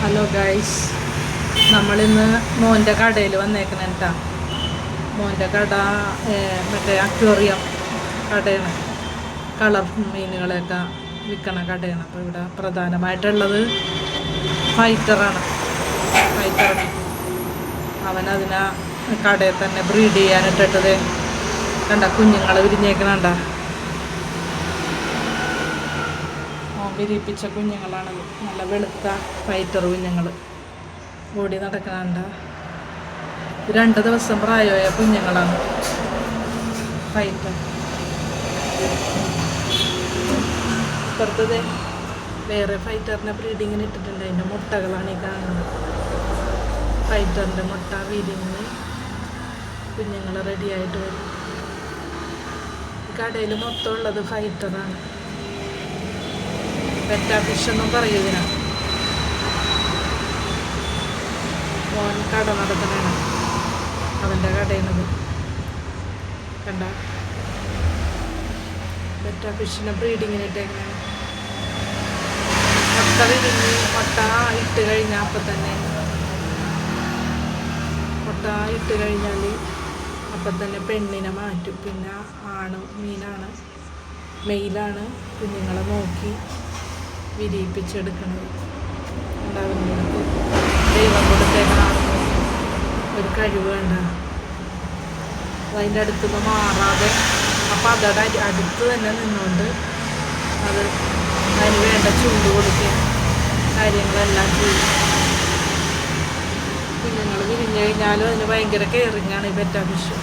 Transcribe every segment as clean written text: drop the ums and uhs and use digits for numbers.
Hello guys, നമ്മളിന്ന് മോൻ്റെ കടയിൽ വന്നേക്കണം കേട്ടോ. മോൻ്റെ കട മറ്റേ അക്വേറിയം കടയാണ്, കളർ മീനുകളെയൊക്കെ വിൽക്കണ കടയാണ്. അപ്പോൾ ഇവിടെ പ്രധാനമായിട്ടുള്ളത് ഫൈറ്ററാണ്. അവനതിനെ കടയിൽ തന്നെ ബ്രീഡ് ചെയ്യാനിട്ടിട്ടത് കണ്ട, കുഞ്ഞുങ്ങൾ വിരിഞ്ഞേക്കണണ്ട. വിരിയിപ്പിച്ച കുഞ്ഞുങ്ങളാണത്, നല്ല വെളുത്ത ഫൈറ്റർ കുഞ്ഞുങ്ങൾ ഓടി നടക്കണണ്ട. 2 ദിവസം പ്രായമായ കുഞ്ഞുങ്ങളാണ് ഫൈറ്റർ. ഇപ്പുറത്തത് വേറെ ഫൈറ്ററിനെ ബ്രീഡിങ്ങിന് ഇട്ടിട്ടുണ്ട്. അതിൻ്റെ മുട്ടകളാണ് ഈ കാണുന്നത്. ഫൈറ്ററിൻ്റെ മുട്ട വിരിഞ്ഞ് കുഞ്ഞുങ്ങൾ റെഡിയായിട്ട് വരും. കടയിൽ മൊത്തം ഉള്ളത് ഫൈറ്ററാണ്. പെറ്റാ ഫിഷ് എന്നും പറയും ഇതിനാ. മോൻ കട നടത്തണേണ്, അവൻ്റെ കടയാണത്. കണ്ട, പെറ്റാ ഫിഷിനെ ബ്രീഡിങ്ങിന് ഇട്ടേക്കണേ. മുട്ട വിരിഞ്ഞ് മുട്ട ഇട്ട് കഴിഞ്ഞാൽ അപ്പം തന്നെ പെണ്ണിനെ മാറ്റും. പിന്നെ മീനാണ്, മെയിലാണ് കുഞ്ഞുങ്ങളെ നോക്കി വിരിയിപ്പിച്ചെടുക്കുന്നത്. ഉണ്ടാകുന്നത് ദൈവം കൊടുത്തേക്കണം ഒരു കഴിവ് വേണ്ട. അതിൻ്റെ അടുത്തുനിന്ന് മാറാതെ അപ്പം അതോടെ അടുത്ത് തന്നെ നിന്നുകൊണ്ട് അതിന് വേണ്ട ചൂട് കൊടുക്കുക, കാര്യങ്ങളെല്ലാം ചെയ്യും. കുഞ്ഞുങ്ങൾ വിരിഞ്ഞു കഴിഞ്ഞാലും അതിന് ഭയങ്കര കെയറിങ്ങാണ് ഈ പെറ്റാ ഫിഷ്.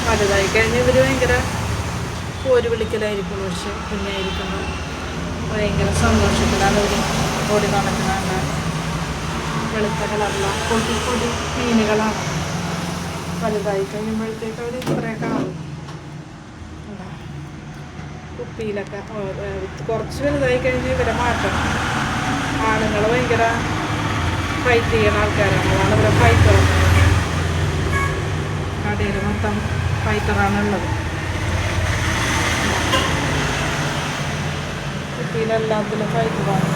വലുതായി കഴിഞ്ഞാൽ ഇവർ ഭയങ്കര പോര് വിളിക്കലായിരിക്കും. പക്ഷെ കുഞ്ഞായിരിക്കുമ്പോൾ ഭയങ്കര സന്തോഷത്തിലാണ് അവർ ഓടി നടക്കുന്നത്. വെളുത്ത കളറിലുള്ള പൊടി മീനുകളാണ്. വലുതായി കഴിയുമ്പോഴത്തേക്ക് അവർ ഇത്രയൊക്കെ ആവും. കുപ്പിയിലൊക്കെ കുറച്ച് വലുതായി കഴിഞ്ഞ് ഇവരെ മാറ്റണം. ആണുങ്ങൾ ഭയങ്കര ഫൈറ്റ് ചെയ്യുന്ന ആൾക്കാരാണ്. അതാണ് ഇവിടെ ഫൈറ്റർ. കടയിൽ മൊത്തം ഫൈറ്ററാണുള്ളത്. കുപ്പിയിലെല്ലാത്തിലും ഫൈറ്ററാണ്.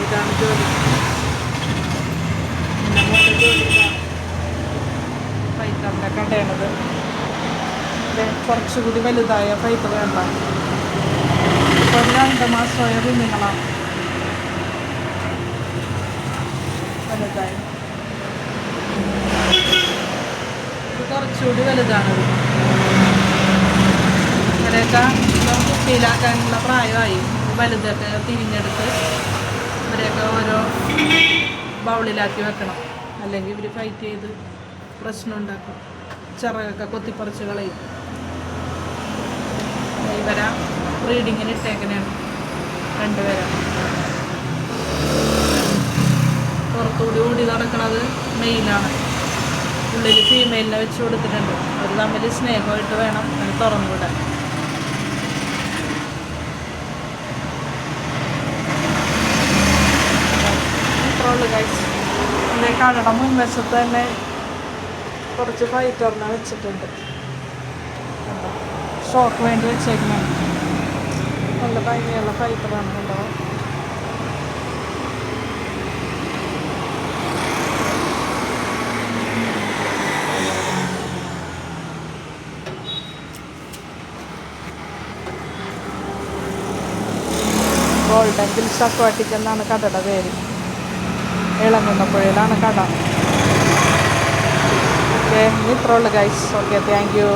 ഇതാണ് ജോലി. ഫൈറ്ററിൻ്റെ കടയാണത്. കുറച്ചുകൂടി വലുതായ ഫൈറ്റർ വേണ്ട. ഇപ്പോൾ 2 മാസമായ കുഞ്ഞുങ്ങളാണ് വലുതായി. കുറച്ചുകൂടി വലുതാണത്. ഇവരെയൊക്കെ കുപ്പിയിലാക്കാനുള്ള പ്രായമായി. വലുതൊക്കെ തിരിഞ്ഞെടുത്ത് ഇവരെയൊക്കെ ഓരോ ബൗളിലാക്കി വെക്കണം. അല്ലെങ്കിൽ ഇവർ ഫൈറ്റ് ചെയ്ത് പ്രശ്നം ഉണ്ടാക്കും. ചിറകൊക്കെ കൊത്തിപ്പറിച്ച് കളയും. ഇവരെ ബ്രീഡിങ്ങിന് ഇട്ടേക്കനെയാണ് 2 പേരെ. പുറത്തുകൂടി ഓടി നടക്കുന്നത് മെയിലാണ്. ഉള്ളിൽ ഫീമെയിലിനെ വെച്ച് കൊടുത്തിട്ടുണ്ട്. അവർ തമ്മിൽ സ്നേഹമായിട്ട് വേണം അത് തുറന്നുവിടാൻ. ഇത്രയുള്ളൂ ഗൈസ്. എൻ്റെ കടയുടെ മുൻവശത്ത് തന്നെ കുറച്ച് ഫൈറ്ററിനെ വെച്ചിട്ടുണ്ട്. ഷോക്ക് വേണ്ടി വെച്ചേക്കുന്നത് നല്ല ഭംഗിയുള്ള ഫൈറ്ററാണ്. കണ്ടോ, ഗോൾഡൻ ഹിൽസ് അക്വാട്ടിക് എന്നാണ് കടയുടെ പേര്. ഇളങ്ങുന്നപ്പുഴയിലാണ് കട. ഓക്കെ, ഇത്രയുള്ളൂ ഗൈസ്. Okay, thank you.